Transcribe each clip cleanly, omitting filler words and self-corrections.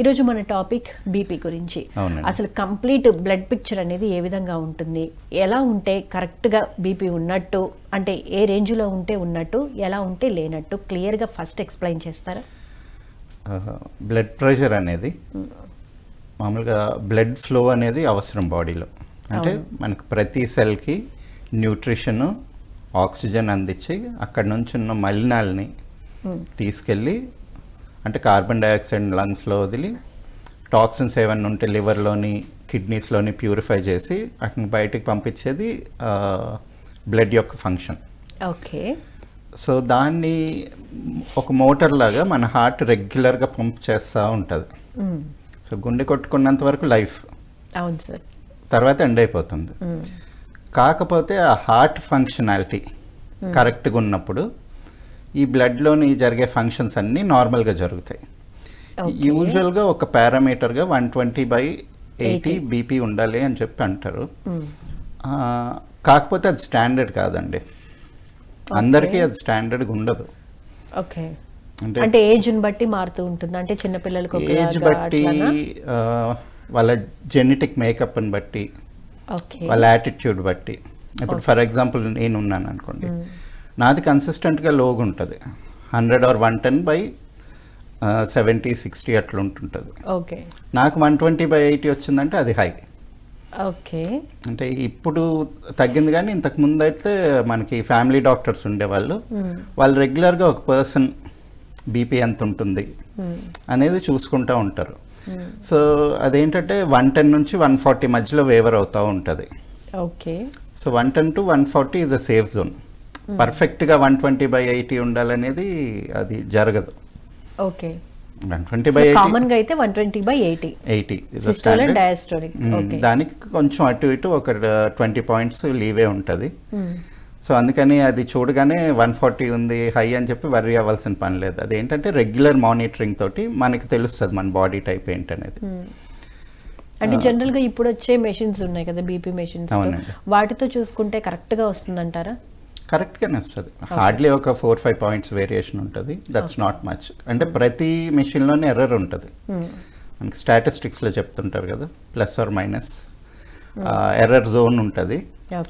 ఈరోజు మన topic BP గురించి. అసలు కంప్లీట్ బ్లడ్ పిక్చర్ అనేది ఏ విధంగా ఉంటుంది, ఎలా ఉంటే కరెక్ట్గా బీపీ ఉన్నట్టు, అంటే ఏ రేంజ్లో ఉంటే ఉన్నట్టు, ఎలా ఉంటే లేనట్టు క్లియర్గా ఫస్ట్ ఎక్స్ప్లెయిన్ చేస్తారా? బ్లడ్ ప్రెషర్ అనేది మామూలుగా బ్లడ్ ఫ్లో అనేది అవసరం బాడీలో. అంటే మనకు ప్రతి సెల్కి న్యూట్రిషన్, ఆక్సిజన్ అందించి అక్కడ నుంచి ఉన్న మలినాల్ని తీసుకెళ్ళి, అంటే కార్బన్ డైఆక్సైడ్ లంగ్స్లో వదిలి, టాక్సిన్స్ ఏమన్నా ఉంటే లివర్లోని, కిడ్నీస్లోని ప్యూరిఫై చేసి వాటిని బయటికి పంపించేది బ్లడ్ యొక్క ఫంక్షన్. ఓకే. సో దాన్ని ఒక మోటార్ లాగా మన హార్ట్ రెగ్యులర్గా పంప్ చేస్తూ ఉంటుంది. సో గుండె కొట్టుకున్నంత వరకు లైఫ్, అవును సార్, తర్వాత ఎండ్ అయిపోతుంది. కాకపోతే ఆ హార్ట్ ఫంక్షనాలిటీ కరెక్ట్గా ఉన్నప్పుడు ఈ బ్లడ్లోని జరిగే ఫంక్షన్స్ అన్నీ నార్మల్గా జరుగుతాయి. యూజువల్గా ఒక పారామీటర్గా 120/80 బీపీ ఉండాలి అని చెప్పి అంటారు. కాకపోతే అది స్టాండర్డ్ కాదండి, అందరికీ అది స్టాండర్డ్గా ఉండదు. ఓకే. అంటే ఏజ్ని బట్టి మారుతూ ఉంటుంది. అంటే చిన్నపిల్లలకు ఏజ్ బట్టి, వాళ్ళ జెనెటిక్ మేకప్ని బట్టి, వాళ్ళ యాటిట్యూడ్ బట్టి. ఇప్పుడు ఫర్ ఎగ్జాంపుల్ నేను ఉన్నాను అనుకోండి, నాది కన్సిస్టెంట్గా లోగా ఉంటుంది, 100 or 110/70-60 అట్లా ఉంటుంటుంది. ఓకే. నాకు 120/80 వచ్చిందంటే అది హై. ఓకే. అంటే ఇప్పుడు తగ్గింది, కానీ ఇంతకు ముందు అయితే మనకి ఫ్యామిలీ డాక్టర్స్ ఉండేవాళ్ళు, వాళ్ళు రెగ్యులర్గా ఒక పర్సన్ బీపీ ఎంత ఉంటుంది అనేది చూసుకుంటూ ఉంటారు. సో అదేంటంటే 110 నుంచి 140 మధ్యలో వేవర్ అవుతూ ఉంటుంది. Okay. So 110 to 140 is a safe zone. పర్ఫెక్ట్గా 120/80 ఉండాలనేది అది జరగదు. ఓకే. 120/80 కామన్గా అయితే 120/80 ఇస్ అ స్టాండర్డ్. డయాస్టోలిక్. దానికి కొంచెం అటు ఇటు ఒక 20 points లీవే ఉంటుంది. సో అందుకని అది చూడగానే 140 ఉంది హై అని చెప్పి వర్రీ అవ్వాల్సిన పని లేదు. అదేంటంటే రెగ్యులర్ మానిటరింగ్ తోటి మనకి తెలుస్తుంది మన బాడీ టైప్ ఏంటనేది. అంటే జనరల్గా ఇప్పుడు వచ్చే మెషిన్స్ ఉన్నాయి కదా, బీపీ మెషిన్స్, వాటితో చూసుకుంటే కరెక్ట్గా వస్తుందంటారా? కరెక్ట్గానే వస్తుంది. హార్డ్లీ ఒక 4-5 points వేరియేషన్ ఉంటుంది. That's not much. అంటే ప్రతి మెషిన్లోనే ఎర్రర్ ఉంటుంది. మనకి స్టాటిస్టిక్స్లో చెప్తుంటారు కదా, plus or minus error zone ఉంటుంది.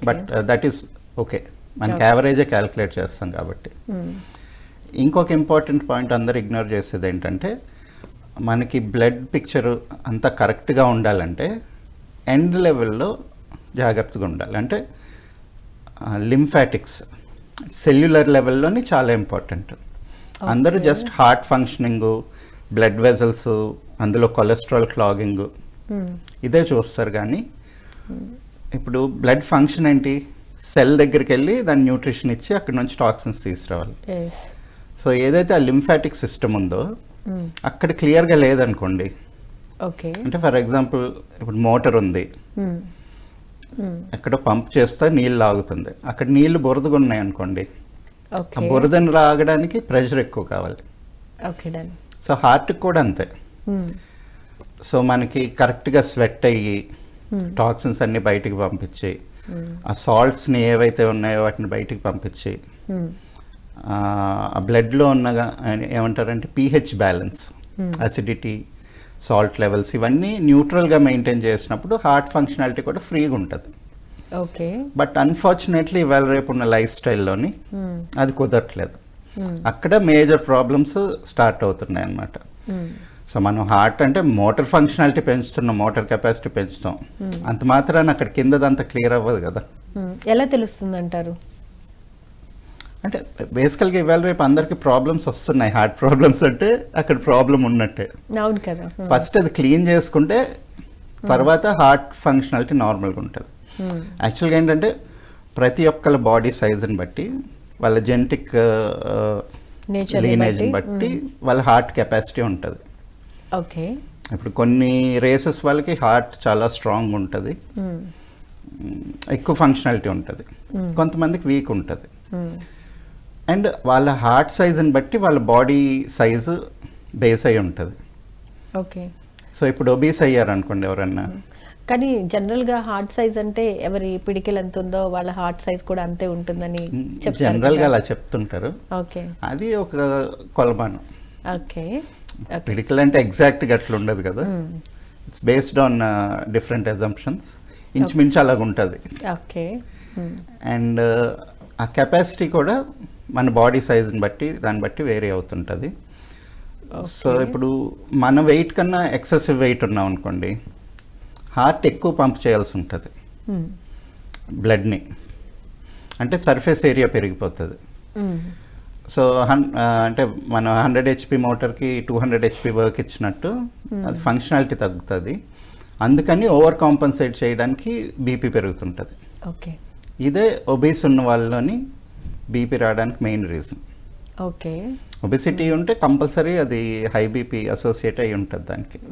బట్ దట్ ఈస్ ఓకే, మనకి యావరేజే క్యాలిక్యులేట్ చేస్తాం కాబట్టి. ఇంకొక ఇంపార్టెంట్ పాయింట్ అందరు ఇగ్నోర్ చేసేది ఏంటంటే, మనకి బ్లడ్ పిక్చర్ అంతా కరెక్ట్గా ఉండాలంటే ఎండ్ లెవెల్లో జాగ్రత్తగా ఉండాలి. అంటే లింఫాటిక్స్ సెల్యులర్ లెవెల్లోని చాలా ఇంపార్టెంట్. అందరూ just heart functioning, blood vessels, అందులో కొలెస్ట్రాల్ క్లాగింగ్ ఇదే చూస్తారు. కానీ ఇప్పుడు బ్లడ్ ఫంక్షన్ ఏంటి, సెల్ దగ్గరికి వెళ్ళి దాని న్యూట్రిషన్ ఇచ్చి అక్కడ నుంచి టాక్సిన్స్ తీసుకురావాలి. సో ఏదైతే ఆ లింఫాటిక్ సిస్టమ్ ఉందో అక్కడ క్లియర్గా లేదనుకోండి, అంటే ఫర్ ఎగ్జాంపుల్ ఇప్పుడు మోటార్ ఉంది, ఎక్కడో పంప్ చేస్తే నీళ్ళు లాగుతుంది, అక్కడ నీళ్లు బురదగా ఉన్నాయి అనుకోండి, ఆ బురదను లాగడానికి ప్రెషర్ ఎక్కువ కావాలి. సో హార్ట్కి కూడా అంతే. సో మనకి కరెక్ట్గా స్వెట్ అయ్యి టాక్సిన్స్ అన్ని బయటికి పంపించి, ఆ సాల్ట్స్ని ఏవైతే ఉన్నాయో వాటిని బయటికి పంపించి, ఆ బ్లడ్లో ఉన్న ఏమంటారంటే pH balance, acidity, salt levels ఇవన్నీ న్యూట్రల్గా మెయింటైన్ చేసినప్పుడు హార్ట్ ఫంక్షనాలిటీ కూడా ఫ్రీగా ఉంటుంది. ఓకే. బట్ అన్ఫార్చునేట్లీ ఇవాళ రేపు ఉన్న లైఫ్ స్టైల్లోని అది కుదరట్లేదు. అక్కడ మేజర్ ప్రాబ్లమ్స్ స్టార్ట్ అవుతున్నాయి అన్నమాట. సో మనం హార్ట్ అంటే మోటార్ ఫంక్షనాలిటీ పెంచుతున్నాం, మోటార్ కెపాసిటీ పెంచుతాం, అంత మాత్రాన్ని అక్కడ కిందదంతా క్లియర్ అవ్వదు కదా. ఎలా తెలుస్తుంది అంటారు? అంటే బేసికల్గా ఇవాళ రేపు అందరికి ప్రాబ్లమ్స్ వస్తున్నాయి. హార్ట్ ప్రాబ్లమ్స్ అంటే అక్కడ ప్రాబ్లం ఉన్నట్టే. అవును కదా. ఫస్ట్ అది క్లీన్ చేసుకుంటే తర్వాత హార్ట్ ఫంక్షనాలిటీ నార్మల్గా ఉంటుంది. యాక్చువల్గా ఏంటంటే ప్రతి ఒక్కళ్ళ బాడీ సైజుని బట్టి, వాళ్ళ జెనెటిక్ లీనేజ్ని బట్టి వాళ్ళ హార్ట్ కెపాసిటీ ఉంటుంది. ఓకే. ఇప్పుడు కొన్ని రేసెస్ వాళ్ళకి హార్ట్ చాలా స్ట్రాంగ్ ఉంటుంది, ఎక్కువ ఫంక్షనాలిటీ ఉంటుంది, కొంతమందికి వీక్ ఉంటుంది. అండ్ వాళ్ళ హార్ట్ సైజుని బట్టి వాళ్ళ బాడీ సైజు బేస్ అయి ఉంటుంది. ఓకే. సో ఇప్పుడు ఒబీస్ అయ్యారు అనుకోండి ఎవరన్నా, కానీ జనరల్గా హార్ట్ సైజ్ అంటే ఎవరి పిడికిల్ ఎంత ఉందో వాళ్ళ హార్ట్ సైజ్ కూడా అంతే ఉంటుందని జనరల్గా అలా చెప్తుంటారు. ఓకే. అది ఒక కొలమానం. ఓకే. మెడికల్ అంటే ఎగ్జాక్ట్గా అట్లా ఉండదు కదా, it's based on different assumptions, ఇంచుమించు అలాగ ఉంటుంది. ఓకే. అండ్ ఆ కెపాసిటీ కూడా మన బాడీ సైజుని బట్టి దాన్ని బట్టి వేరీ అవుతుంటుంది. సో ఇప్పుడు మన వెయిట్ కన్నా ఎక్సెసివ్ వెయిట్ ఉన్నాం అనుకోండి, హార్ట్ ఎక్కువ పంప్ చేయాల్సి ఉంటుంది బ్లడ్ని, అంటే సర్ఫేస్ ఏరియా పెరిగిపోతుంది. సో అంటే మనం 100 HP మోటార్కి 200 HP వర్క్ ఇచ్చినట్టు అది ఫంక్షనాలిటీ తగ్గుతుంది. అందుకని ఓవర్ కాంపన్సేట్ చేయడానికి బీపీ పెరుగుతుంటుంది. ఓకే. ఇదే ఒబీస్ ఉన్న వాళ్ళలోని బీపీ రావడానికి మెయిన్ రీజన్. ఓకే. ఒబెసిటీ ఉంటే కంపల్సరీ అది హై బీపీ అసోసియేట్ అయి ఉంటుంది దానికి.